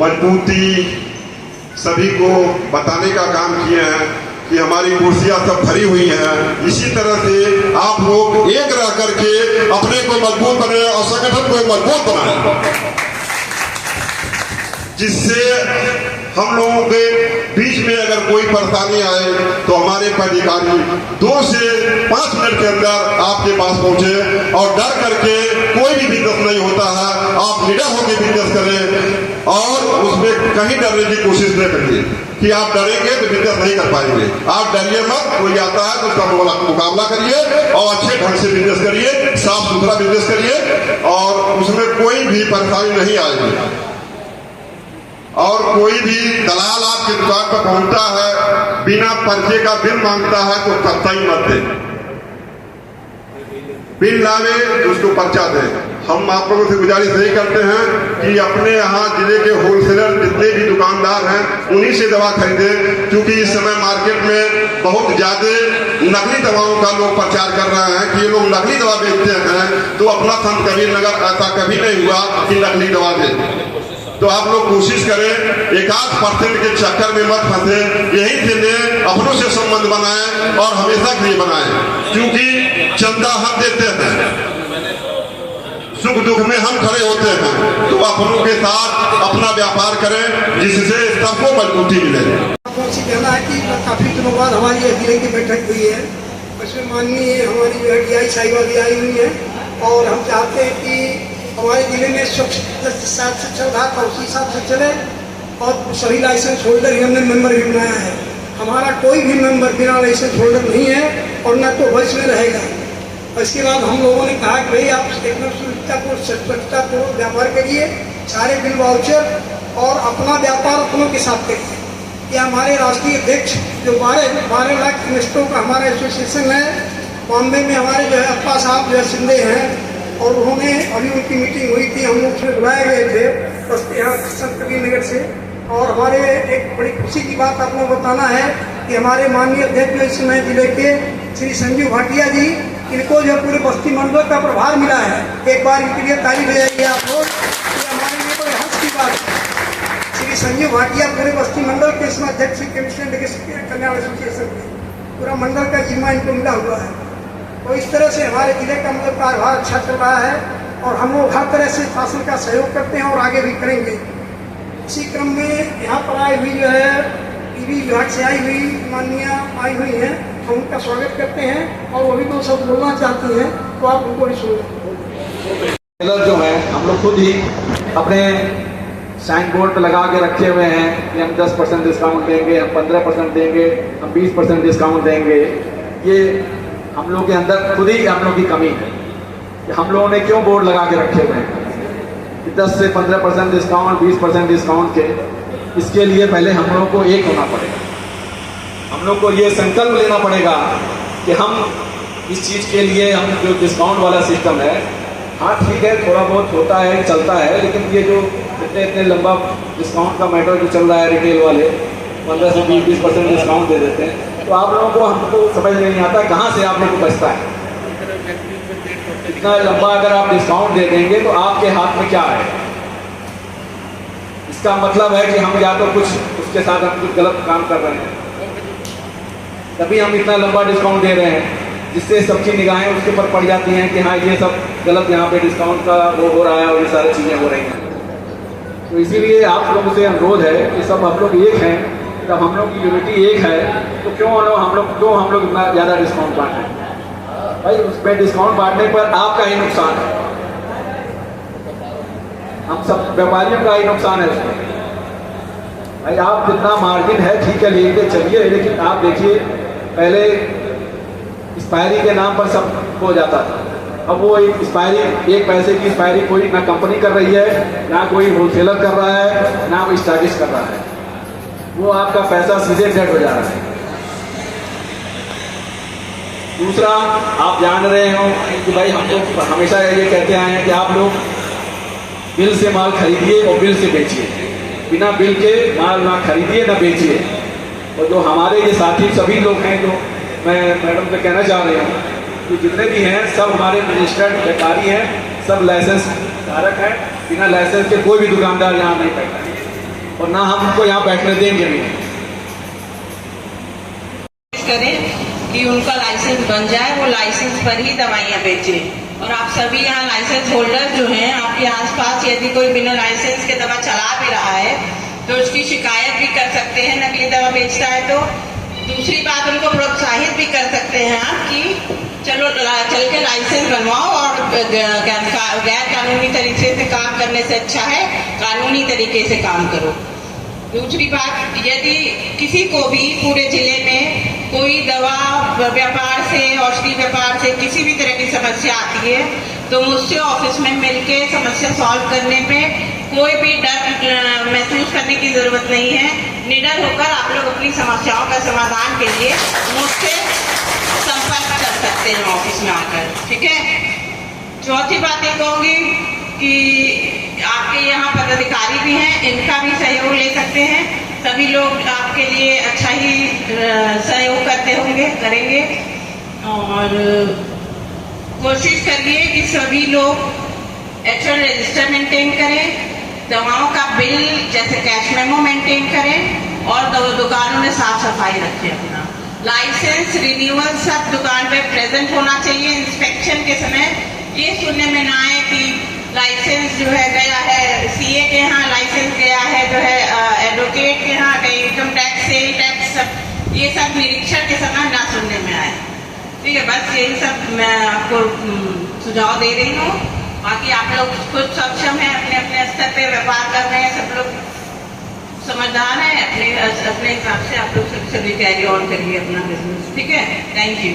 मजबूती सभी को बताने का काम किए हैं कि हमारी कुर्सियां सब भरी हुई हैं। इसी तरह से आप लोग एक रह करके अपने को मजबूत बनाए और संगठन को मजबूत बनाए, जिससे हम लोगों के बीच में अगर कोई परेशानी आए तो हमारे पदाधिकारी 2 से 5 मिनट के अंदर आपके पास पहुंचे। और डर करके कोई भी बिजनेस नहीं होता है, आप निडर होकर बिजनेस करें और उसमें कहीं डरने की कोशिश न करिए कि आप डरेंगे तो बिजनेस नहीं कर पाएंगे। आप डरिए मत, कोई आता है तो उसका मुकाबला करिए और अच्छे ढंग से बिजनेस करिए, साफ सुथरा बिजनेस करिए और उसमें कोई भी परेशानी नहीं आएगी। और कोई भी दलाल आपकी दुकान पर पहुंचता है, बिना पर्चे का बिल मांगता है तो कतई मत दे, बिल लावे तो उसको पर्चा दे। हम आप लोगों से गुजारिश यही करते हैं कि अपने यहाँ जिले के होलसेलर जितने भी दुकानदार हैं उन्हीं से दवा खरीदें, क्योंकि इस समय मार्केट में बहुत ज्यादा नकली दवाओं का लोग प्रचार कर रहे हैं कि ये लोग नकली दवा बेचते हैं। तो अपना संत कबीर नगर ऐसा कभी नहीं हुआ कि नकली दवा दे। तो आप लोग कोशिश करें, 1-8% के चक्कर में मत फंसे, यही से लें, अपनों से संबंध बनाएं और हमेशा के लिए बनाएं, क्योंकि चंदा हम देते हैं, सुख दुख में हम खड़े होते हैं। तो अपनों के साथ अपना व्यापार करें जिससे सबको मजबूती मिले। कहना है कि काफी दिनों बाद हमारी जिले की बैठक हुई है, उसमें माननीय हमारी जो DI साहिबा भी आई हुई है और हम चाहते हैं कि हमारे जिले में स्वच्छ साथ से चल रहा था उसी हिसाब से चले और सभी लाइसेंस होल्डर ही हमने मेंबर भी बनाया है। हमारा कोई भी मेंबर बिना लाइसेंस होल्डर नहीं है और न तो भविष्य में रहेगा। इसके बाद हम लोगों ने कहा कि भाई आप एकदम स्वच्छता को व्यापार करिए, सारे बिल वाउचर और अपना व्यापार अपनों के साथ करिए। ये हमारे राष्ट्रीय अध्यक्ष जो 12 लाख इन्वेस्टरों का हमारा एसोसिएशन है, बॉम्बे में हमारे जो है अप्पा साहब जो है सिंधे हैं और उन्होंने अभी उनकी मीटिंग हुई थी, हम लोग उसमें बुलाए गए थे बस यहाँ संत कबीर नगर से। और हमारे एक बड़ी खुशी की बात आप लोग बताना है कि हमारे माननीय अध्यक्ष इस समय जिले के श्री संजीव भाटिया जी, इनको जो पूरे बस्ती मंडल का प्रभार मिला है। एक बार इनके लिए तारीफ ले जाइए आप लोग, हमारे लिए बड़े हर्ष की बात है। श्री संजीव भाटिया पूरे बस्ती मंडल के इसमें अध्यक्ष कल्याण एसोसिएशन के पूरा मंडल का जिम्मा इनको मिला हुआ है। तो इस तरह से हमारे जिले का मतलब कार्यभार अच्छा चल रहा है और हम लोग हर तरह से शासन का सहयोग करते हैं और आगे भी करेंगे। इसी क्रम में यहाँ पर आई हुई जो है टीवी विभाग से आई हुई माननीय आई हुई हैं, हम उनका स्वागत करते हैं और वो भी तो सब बोलना चाहती हैं तो आप उनको भी सुनिए। जो है हम लोग खुद ही अपने साइन बोर्ड पर लगा के रखे हुए हैं कि हम 10% डिस्काउंट देंगे, हम 15% देंगे, हम 20% डिस्काउंट देंगे। ये हम लोग के अंदर खुद ही हम लोग की कमी है कि हम लोगों ने क्यों बोर्ड लगा के रखे हुए हैं कि 10 से 15% डिस्काउंट, 20% डिस्काउंट के। इसके लिए पहले हम लोगों को एक होना पड़ेगा, हम लोग को ये संकल्प लेना पड़ेगा कि हम इस चीज़ के लिए हम जो डिस्काउंट वाला सिस्टम है, हाँ ठीक है थोड़ा बहुत होता है चलता है, लेकिन ये जो इतने लंबा डिस्काउंट का मैटर जो चल रहा है, रिटेल वाले 15 से 20% डिस्काउंट दे देते हैं, तो आप लोगों को हमको समझ नहीं आता कहाँ से आप लोगों को बचता है। इतना लंबा अगर आप डिस्काउंट दे देंगे तो आपके हाथ में क्या है? इसका मतलब है कि हम या तो कुछ उसके साथ हम कुछ गलत काम कर रहे हैं, तभी हम इतना लंबा डिस्काउंट दे रहे हैं, जिससे सबकी निगाहें उसके ऊपर पड़ जाती हैं कि हाँ ये सब गलत यहाँ पे डिस्काउंट का वो हो रहा है और ये सारी चीज़ें हो रही हैं। तो इसीलिए आप लोगों से अनुरोध है कि सब हम लोग एक हैं, जब हम लोग की यूनिटी एक है तो क्यों हम लोग इतना ज़्यादा डिस्काउंट बांटें? भाई उसमें डिस्काउंट बांटने पर आपका ही नुकसान है, हम सब व्यापारियों का ही नुकसान है उसमें। भाई आप जितना मार्जिन है ठीक है लेके चलिए, लेकिन आप देखिए पहले एक्सपायरी के नाम पर सब हो जाता था, अब वो एक्सपायरी 1 पैसे की एक्सपायरी कोई ना कंपनी कर रही है, ना कोई होलसेलर कर रहा है, ना कोई स्टॉकिस्ट कर रहा है, वो आपका पैसा सीधे डेड हो जा रहा है। दूसरा, आप जान रहे हो कि भाई हम लोग हमेशा ये कहते आए हैं कि आप लोग बिल से माल खरीदिए और बिल से बेचिए, बिना बिल के माल ना खरीदिए ना बेचिए। और जो हमारे ये साथी सभी लोग हैं, जो मैं मैडम से कहना चाह रही हूँ कि जितने भी हैं सब हमारे रजिस्टर्ड व्यापारी हैं, सब लाइसेंस धारक हैं, बिना लाइसेंस के कोई भी दुकानदार यहाँ नहीं बैठता है। और ना हम उनको यहाँ बैठने देंगे नहीं। करें कि उनका लाइसेंस बन जाए, वो लाइसेंस पर ही दवाइयाँ बेचे। और आप सभी यहाँ लाइसेंस होल्डर जो हैं, आपके आसपास यदि कोई बिना लाइसेंस के दवा चला भी रहा है तो उसकी शिकायत भी कर सकते हैं, नकली दवा बेचता है तो। दूसरी बात, उनको प्रोत्साहित भी कर सकते हैं आप कि चलो चल के लाइसेंस बनवाओ, और गैर कानूनी तरीके से काम करने से अच्छा है कानूनी तरीके से काम करो। दूसरी बात, यदि किसी को भी पूरे जिले में कोई दवा व्यापार से, औषधि व्यापार से किसी भी तरह की समस्या आती है तो मुझसे ऑफिस में मिलके समस्या सॉल्व करने पे कोई भी डर महसूस करने की जरूरत नहीं है। निडर होकर आप लोग अपनी समस्याओं का समाधान के लिए मुझसे संपर्क कर सकते हैं ऑफिस में आकर, ठीक है। चौथी बात ये कहूँगी कि आपके यहाँ पदाधिकारी भी हैं, इनका भी सहयोग ले सकते हैं। सभी लोग आपके लिए अच्छा ही सहयोग करते होंगे, करेंगे। और कोशिश करिए कि सभी लोग एक्चुअल रजिस्टर मेंटेन करें, दवाओं का बिल जैसे कैश मेमो मेंटेन करें, और दुकानों में साफ सफाई रखें अपना। लाइसेंस रिन्यूअल सब दुकान पे प्रेजेंट होना चाहिए। इंस्पेक्शन के समय ये सुनने में ना आए कि लाइसेंस जो है गया है सीए के यहाँ, लाइसेंस गया है जो है एडवोकेट के यहाँ, कहीं इनकम टैक्स, सेल टैक्स, सब ये सब निरीक्षण के समय ना सुनने में आए, ठीक है। बस यही सब मैं आपको सुझाव दे रही हूँ। बाकी आप लोग खुद सक्षम हैं, अपने अपने स्तर पे व्यापार कर रहे हैं, सब लोग समझदार हैं, अपने हिसाब से आप लोग सभी कैरी ऑन करिए अपना बिजनेस, ठीक है। Thank you.